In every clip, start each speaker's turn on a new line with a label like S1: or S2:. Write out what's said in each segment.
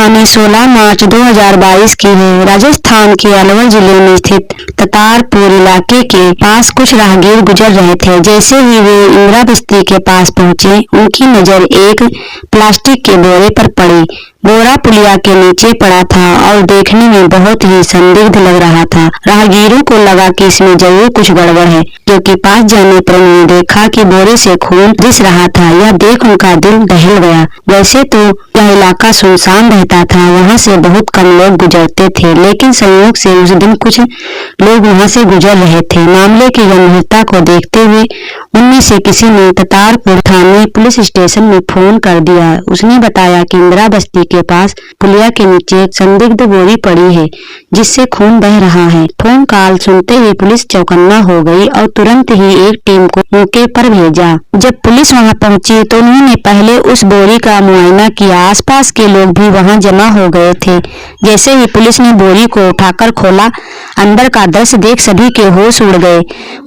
S1: कहानी 16 मार्च 2022 की है। राजस्थान के अलवर जिले में स्थित ततारपुर इलाके के पास कुछ राहगीर गुजर रहे थे। जैसे ही वे इंदिरा बस्ती के पास पहुंचे, उनकी नजर एक प्लास्टिक के बोरे पर पड़ी। बोरा पुलिया के नीचे पड़ा था और देखने में बहुत ही संदिग्ध लग रहा था। राहगीरों को लगा कि इसमें जरूर कुछ गड़बड़ है, क्योंकि पास जाने पर उन्होंने देखा कि बोरे से खून रिस रहा था। यह देख उनका दिल दहल गया। वैसे तो यह इलाका सुनसान रहता था, वहां से बहुत कम लोग गुजरते थे, लेकिन संयोग से उस दिन कुछ लोग वहां से गुजर रहे थे। मामले की गंभीरता को देखते हुए उनमें से किसी ने ततारपुर थाने पुलिस स्टेशन में फोन कर दिया। उसने बताया कि इंदिरा बस्ती के पास पुलिया के नीचे एक संदिग्ध बोरी पड़ी है, जिससे खून बह रहा है। फोन कॉल सुनते ही पुलिस चौकन्ना हो गई और तुरंत ही एक टीम को मौके पर भेजा। जब पुलिस वहां पहुंची तो उन्होंने पहले उस बोरी का मुआयना किया। आसपास के लोग भी वहां जमा हो गए थे। जैसे ही पुलिस ने बोरी को उठाकर खोला, अंदर का दृश्य देख सभी के होश उड़ गए।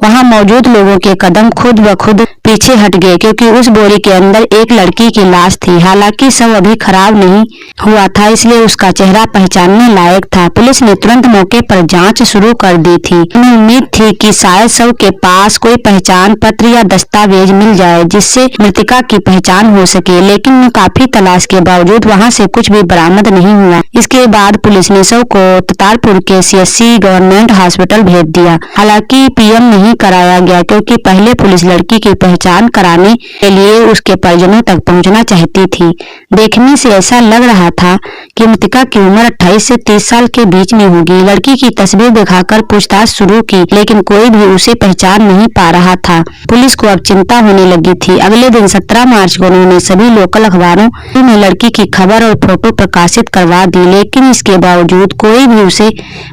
S1: वहां मौजूद लोगों के कदम खुद ब खुद पीछे हट गए, क्योंकि उस बोरी के अंदर एक लड़की की लाश थी। हालांकि शव अभी खराब नहीं हुआ था, इसलिए उसका चेहरा पहचानने लायक था। पुलिस ने तुरंत मौके पर जांच शुरू कर दी थी। उन्हें उम्मीद थी कि शायद शव के पास कोई पहचान पत्र या दस्तावेज मिल जाए, जिससे मृतका की पहचान हो सके, लेकिन काफी तलाश के बावजूद वहां से कुछ भी बरामद नहीं हुआ। इसके बाद पुलिस ने शव को ततारपुर के सीएचसी गवर्नमेंट हॉस्पिटल भेज दिया। हालांकि पीएम नहीं कराया गया, क्योंकि पहले पुलिस लड़की की पहचान कराने के लिए उसके परिजनों तक पहुंचना चाहती थी। देखने से ऐसा लग रहा था कि मृतका की उम्र 28 से 30 साल के बीच में होगी। लड़की की तस्वीर दिखाकर पूछताछ शुरू की, लेकिन कोई भी उसे पहचान नहीं पा रहा था। पुलिस को अब चिंता होने लगी थी। अगले दिन 17 मार्च को उन्होंने सभी लोकल अखबारों में लड़की की खबर और फोटो प्रकाशित करवा दी, लेकिन इसके बावजूद कोई भी उसे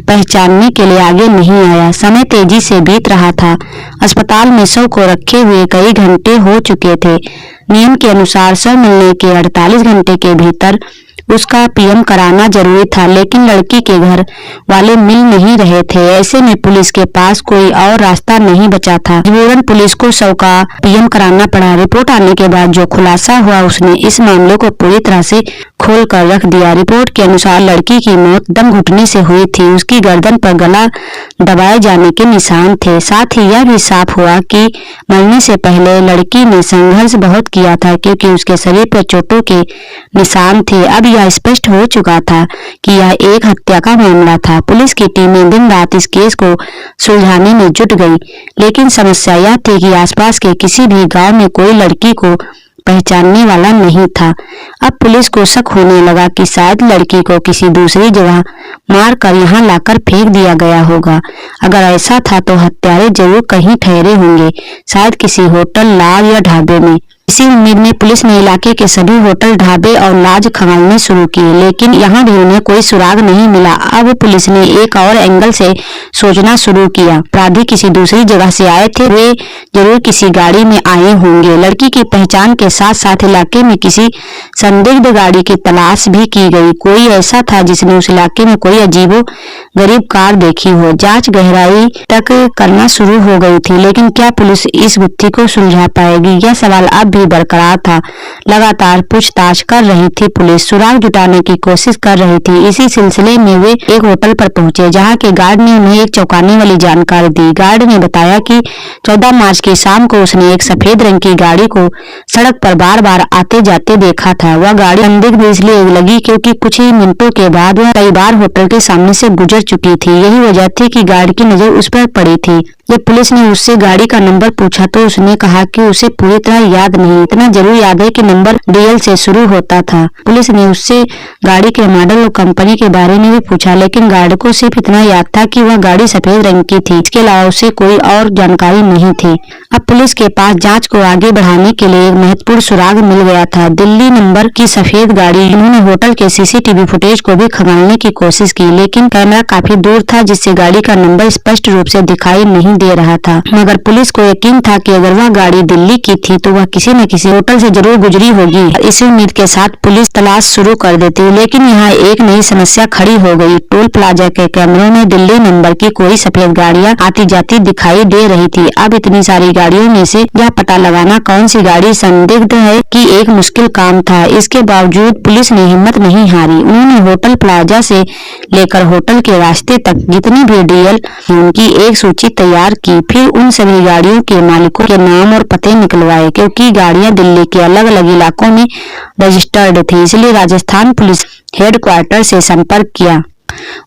S1: पहचानने के लिए आगे नहीं आया। समय तेजी से बीत रहा था। अस्पताल में शव को रखे हुए कई घंटे हो चुके थे। नियम के अनुसार शव मिलने के 48 घंटे के भीतर उसका पीएम कराना जरूरी था, लेकिन लड़की के घर वाले मिल नहीं रहे थे। ऐसे में पुलिस के पास कोई और रास्ता नहीं बचा था। मजबूरन पुलिस को शव का पीएम कराना पड़ा। रिपोर्ट आने के बाद जो खुलासा हुआ, उसने इस मामले को पूरी तरह से खोल कर रख दिया। रिपोर्ट के अनुसार लड़की की मौत दम घुटने से हुई थी। उसकी गर्दन पर गला दबाए जाने के निशान थे। साथ ही यह भी साफ हुआ कि मरने से पहले लड़की ने संघर्ष बहुत किया था, क्योंकि उसके शरीर पर चोटों के निशान थे। अब यह स्पष्ट हो चुका था कि यह एक हत्या का मामला था। पुलिस की टीमें दिन रात इस केस को सुलझाने में जुट गई, लेकिन समस्या यह थी कि आसपास के किसी भी गांव में कोई लड़की को पहचानने वाला नहीं था। अब पुलिस को शक होने लगा कि शायद लड़की को किसी दूसरी जगह मारकर यहाँ लाकर फेंक दिया गया होगा। अगर ऐसा था तो हत्यारे जरूर कहीं ठहरे होंगे, शायद किसी होटल, लॉज या ढाबे में। इसी उम्मीद में पुलिस ने इलाके के सभी होटल, ढाबे और लॉज खंगालने शुरू किए, लेकिन यहाँ भी उन्हें कोई सुराग नहीं मिला। अब पुलिस ने एक और एंगल से सोचना शुरू किया। अपराधी किसी दूसरी जगह से आए थे, वे जरूर किसी गाड़ी में आए होंगे। लड़की की पहचान के साथ साथ इलाके में किसी संदिग्ध गाड़ी की तलाश भी की गई। कोई ऐसा था जिसने उस इलाके में कोई अजीबो गरीब कार देखी हो। जांच गहराई तक करना शुरू हो गई थी, लेकिन क्या पुलिस इस गुत्थी को सुलझा पाएगी, यह सवाल अब भी बरकरार था। लगातार पूछताछ कर रही थी पुलिस, सुराग जुटाने की कोशिश कर रही थी। इसी सिलसिले में वे एक होटल पर पहुंचे, जहां के गार्ड ने उन्हें एक चौंकाने वाली जानकारी दी। गार्ड ने बताया कि 14 मार्च की शाम को उसने एक सफेद रंग की गाड़ी को सड़क पर बार बार आते जाते देखा था। वह गाड़ी संदिग्ध इसलिए लगी क्योंकि कुछ ही मिनटों के बाद वह कई बार होटल के सामने से गुजर चुकी थी। यही वजह थी कि गार्ड की नजर उस पर पड़ी थी। जब पुलिस ने उससे गाड़ी का नंबर पूछा तो उसने कहा कि उसे पूरी तरह याद नहीं, इतना जरूर याद है कि नंबर DL से शुरू होता था। पुलिस ने उससे गाड़ी के मॉडल और कंपनी के बारे में भी पूछा, लेकिन गार्ड को सिर्फ इतना याद था कि वह गाड़ी सफेद रंग की थी। इसके अलावा उसे कोई और जानकारी नहीं थी। अब पुलिस के पास जांच को आगे बढ़ाने के लिए एक महत्वपूर्ण सुराग मिल गया था। दिल्ली नंबर की सफेद गाड़ी। उन्होंने होटल के CCTV फुटेज को भी खंगालने की कोशिश की, लेकिन कैमरा काफी दूर था, जिससे गाड़ी का नंबर स्पष्ट रूप से दिखाई नहीं दे रहा था। मगर पुलिस को यकीन था कि अगर वह गाड़ी दिल्ली की थी तो वह किसी न किसी होटल से जरूर गुजरी होगी। इसी उम्मीद के साथ पुलिस तलाश शुरू कर देती, लेकिन यहाँ एक नई समस्या खड़ी हो गई। टोल प्लाजा के कैमरों में दिल्ली नंबर की कोई सफेद गाड़ियां आती जाती दिखाई दे रही थी। अब इतनी सारी गाड़ियों में से यह पता लगाना कौन सी गाड़ी संदिग्ध है कि एक मुश्किल काम था। इसके बावजूद पुलिस ने हिम्मत नहीं हारी। उन्होंने होटल प्लाजा से लेकर होटल के रास्ते तक जितनी भी डीएल उनकी एक सूची तैयार की। फिर उन सभी गाड़ियों के मालिकों के नाम और पते निकलवाए। क्योंकि गाड़ियां दिल्ली के अलग अलग इलाकों में रजिस्टर्ड थी, इसलिए राजस्थान पुलिस हेडक्वार्टर से संपर्क किया।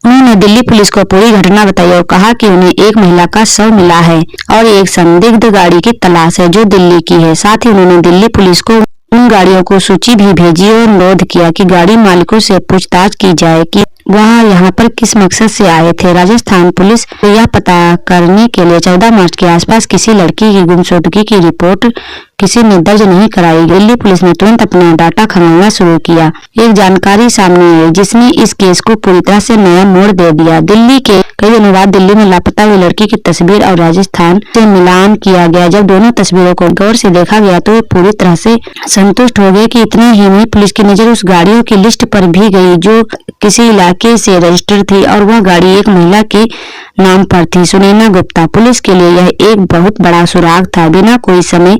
S1: उन्होंने दिल्ली पुलिस को पूरी घटना बताई और कहा कि उन्हें एक महिला का शव मिला है और एक संदिग्ध गाड़ी की तलाश है जो दिल्ली की है। साथ ही उन्होंने दिल्ली पुलिस को उन गाड़ियों को सूची भी भेजी और अनुरोध किया कि गाड़ी मालिकों से पूछताछ की जाए कि वह यहाँ पर किस मकसद से आए थे। राजस्थान पुलिस को यह पता करने के लिए 14 मार्च के आसपास किसी लड़की की गुमशुदगी की रिपोर्ट किसी ने दर्ज नहीं कराई। दिल्ली पुलिस ने तुरंत अपना डाटा खंगालना शुरू किया। एक जानकारी सामने आई जिसने इस केस को पूरी तरह से नया मोड़ दे दिया। दिल्ली के कई दिनों बाद दिल्ली में लापता हुई लड़की की तस्वीर और राजस्थान से मिलान किया गया। जब दोनों तस्वीरों को गौर से देखा गया तो वे पूरी तरह से संतुष्ट हो गए कि इतना ही नहीं, पुलिस की नजर उस गाड़ियों की लिस्ट पर भी गई जो किसी इलाके से रजिस्टर्ड थी और वह गाड़ी एक महिला के नाम पर थी, सुनैना गुप्ता। पुलिस के लिए यह एक बहुत बड़ा सुराग था। बिना कोई समय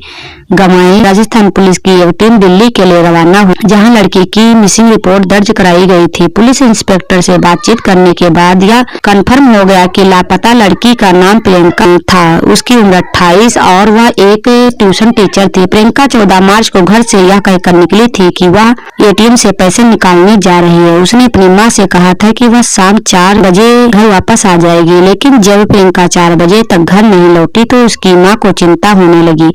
S1: गंवाए राजस्थान पुलिस की एक टीम दिल्ली के लिए रवाना हुई, जहां लड़की की मिसिंग रिपोर्ट दर्ज कराई गई थी। पुलिस इंस्पेक्टर से बातचीत करने के बाद यह कंफर्म हो गया कि लापता लड़की का नाम प्रियंका था। उसकी उम्र 28 और वह एक ट्यूशन टीचर थी। प्रियंका 14 मार्च को घर से यह कहकर निकली थी कि वह एटीएम से पैसे निकालने जा रही है। उसने अपनी माँ से कहा था कि वह शाम 4 बजे घर वापस आ जाएगी, लेकिन जब प्रियंका 4 बजे तक घर नहीं लौटी तो उसकी माँ को चिंता होने लगी।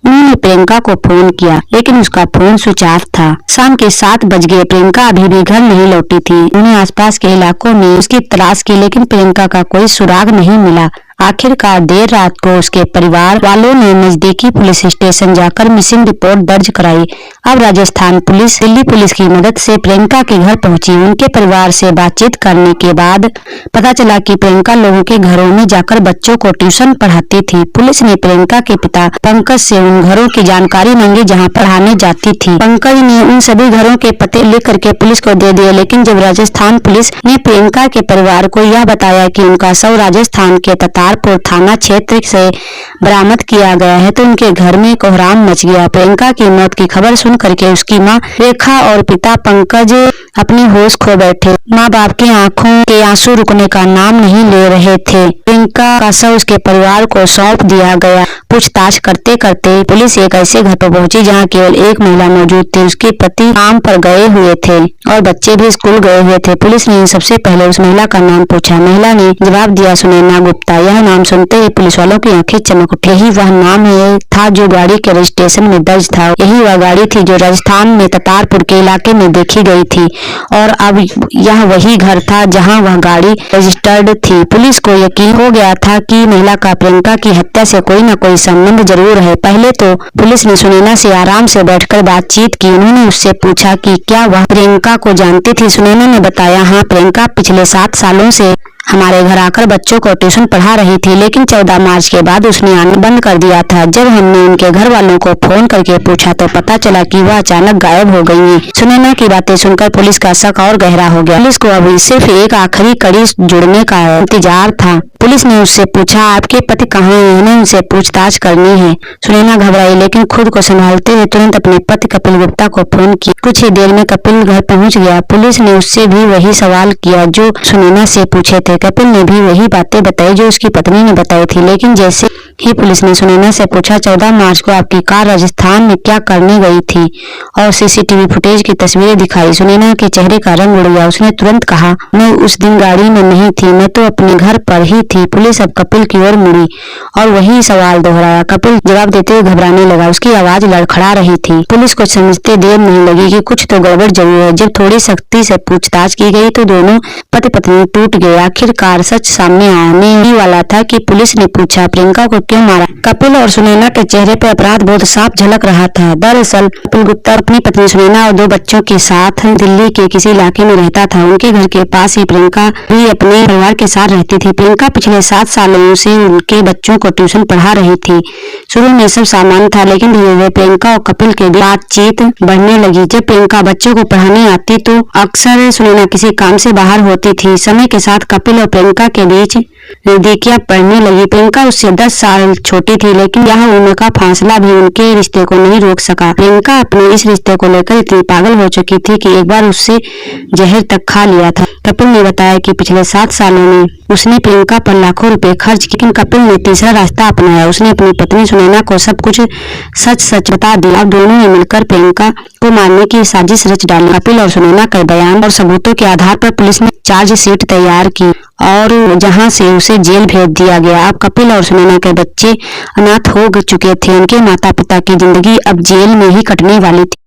S1: उन्होंने प्रियंका को फोन किया, लेकिन उसका फोन स्विच ऑफ था। शाम के 7 बज गए, प्रियंका अभी भी घर नहीं लौटी थी। उन्हें आसपास के इलाकों में उसकी तलाश की, लेकिन प्रियंका का कोई सुराग नहीं मिला। आखिरकार देर रात को उसके परिवार वालों ने नजदीकी पुलिस स्टेशन जाकर मिसिंग रिपोर्ट दर्ज कराई। अब राजस्थान पुलिस दिल्ली पुलिस की मदद से प्रियंका के घर पहुंची। उनके परिवार से बातचीत करने के बाद पता चला कि प्रियंका लोगों के घरों में जाकर बच्चों को ट्यूशन पढ़ाती थी। पुलिस ने प्रियंका के पिता पंकज से उन घरों की जानकारी मांगी जहां पढ़ाने जाती थी। पंकज ने उन सभी घरों के पते लिख करके पुलिस को दे दिए, लेकिन जब राजस्थान पुलिस ने प्रियंका के परिवार को यह बताया कि उनका शव राजस्थान के ततारपुर थाना क्षेत्र से बरामद किया गया है तो उनके घर में कोहराम मच गया। प्रियंका की मौत की खबर सुन करके उसकी माँ रेखा और पिता पंकज अपने होश खो बैठे। माँ बाप की आंखों के आंसू रुकने का नाम नहीं ले रहे थे। प्रियंका का शव उसके परिवार को सौंप दिया गया। पूछताछ करते करते पुलिस एक ऐसे घर पर पहुंची जहां केवल एक महिला मौजूद थी। उसके पति काम पर गए हुए थे और बच्चे भी स्कूल गए हुए थे। पुलिस ने सबसे पहले उस महिला का नाम पूछा। महिला ने जवाब दिया सुनैना गुप्ता। यह नाम सुनते ही पुलिस वालों की आंखें चमक उठी। यही वह नाम था जो गाड़ी के रजिस्ट्रेशन में दर्ज था। यही वह गाड़ी थी जो राजस्थान में ततारपुर के इलाके में देखी गई थी और अब यह वही घर था जहां वह गाड़ी रजिस्टर्ड थी। पुलिस को यकीन हो गया था कि महिला का प्रियंका की हत्या से कोई न कोई संबंध जरूर है। पहले तो पुलिस ने सुनैना से आराम से बैठकर बातचीत की। उन्होंने उससे पूछा कि क्या वह प्रियंका को जानती थी। सुनैना ने बताया, हाँ, प्रियंका पिछले 7 सालों से हमारे घर आकर बच्चों को ट्यूशन पढ़ा रही थी, लेकिन 14 मार्च के बाद उसने आना बंद कर दिया था। जब हमने उनके घर वालों को फोन करके पूछा तो पता चला कि वह अचानक गायब हो गई है। सुनैना की बातें सुनकर पुलिस का शक और गहरा हो गया। पुलिस को अभी सिर्फ एक आखिरी कड़ी जुड़ने का इंतजार था। पुलिस ने उससे पूछा, आपके पति कहाँ हैं? हमें उनसे पूछताछ करनी है। सुनैना घबराई, लेकिन खुद को संभालते हुए तुरंत अपने पति कपिल गुप्ता को फोन किया। कुछ ही देर में कपिल घर पहुंच गया। पुलिस ने उससे भी वही सवाल किया जो सुनैना से पूछे थे। कपिल ने भी वही बातें बताई जो उसकी पत्नी ने बताई थी, लेकिन जैसे ही पुलिस ने सुनैना से पूछा, 14 मार्च को आपकी कार राजस्थान में क्या करने गई थी, और सीसीटीवी फुटेज की तस्वीरें दिखाई, सुनैना के चेहरे का रंग उड़ गया। उसने तुरंत कहा, मैं उस दिन गाड़ी में नहीं थी, मैं तो अपने घर पर ही थी। पुलिस अब कपिल की ओर मुड़ी और वही सवाल दोहराया। कपिल जवाब देते हुए घबराने लगा। उसकी आवाज लड़खड़ा रही थी। पुलिस को समझते देर नहीं लगी कि कुछ तो गड़बड़ जरूर है। जब थोड़ी सख्ती से पूछताछ की गई तो दोनों पति पत्नी टूट गए। आखिरकार सच सामने आने ही वाला था कि पुलिस ने पूछा, प्रियंका को क्यों मारा। कपिल और सुनैना के चेहरे पर अपराध बोध साफ झलक रहा था। दरअसल कपिल गुप्ता अपनी पत्नी सुनैना और 2 बच्चों के साथ दिल्ली के किसी इलाके में रहता था। उनके घर के पास ही प्रियंका भी अपने परिवार के साथ रहती थी। प्रियंका पिछले 7 सालों से उनके बच्चों को ट्यूशन पढ़ा रही थी। शुरू में सब सामान्य था, लेकिन धीरे धीरे प्रियंका और कपिल के बीच बातचीत बढ़ने लगी। जब प्रियंका बच्चों को पढ़ाने आती तो अक्सर सुनैना किसी काम से बाहर होती थी। समय के साथ कपिल और प्रियंका के बीच नजदीकियां बढ़ने लगी। प्रियंका उससे 10 साल छोटी थी, लेकिन यह उम्र का फासला भी उनके रिश्ते को नहीं रोक सका। प्रियंका अपने इस रिश्ते को लेकर इतनी पागल हो चुकी थी कि एक बार उससे जहर तक खा लिया था। कपिल ने बताया कि पिछले 7 सालों में उसने प्रियंका पर लाखों रुपए खर्च किए, लेकिन कपिल ने तीसरा रास्ता अपनाया। उसने अपनी पत्नी सुनैना को सब कुछ सच सच बता दिया। अब दोनों ने मिलकर प्रियंका को मारने की साजिश रच डाली। कपिल और सुनैना के बयान और सबूतों के आधार पर पुलिस ने चार्जशीट तैयार की और जहां से उसे जेल भेज दिया गया। अब कपिल और सुनैना के बच्चे अनाथ हो चुके थे। उनके माता पिता की जिंदगी अब जेल में ही कटने वाली थी।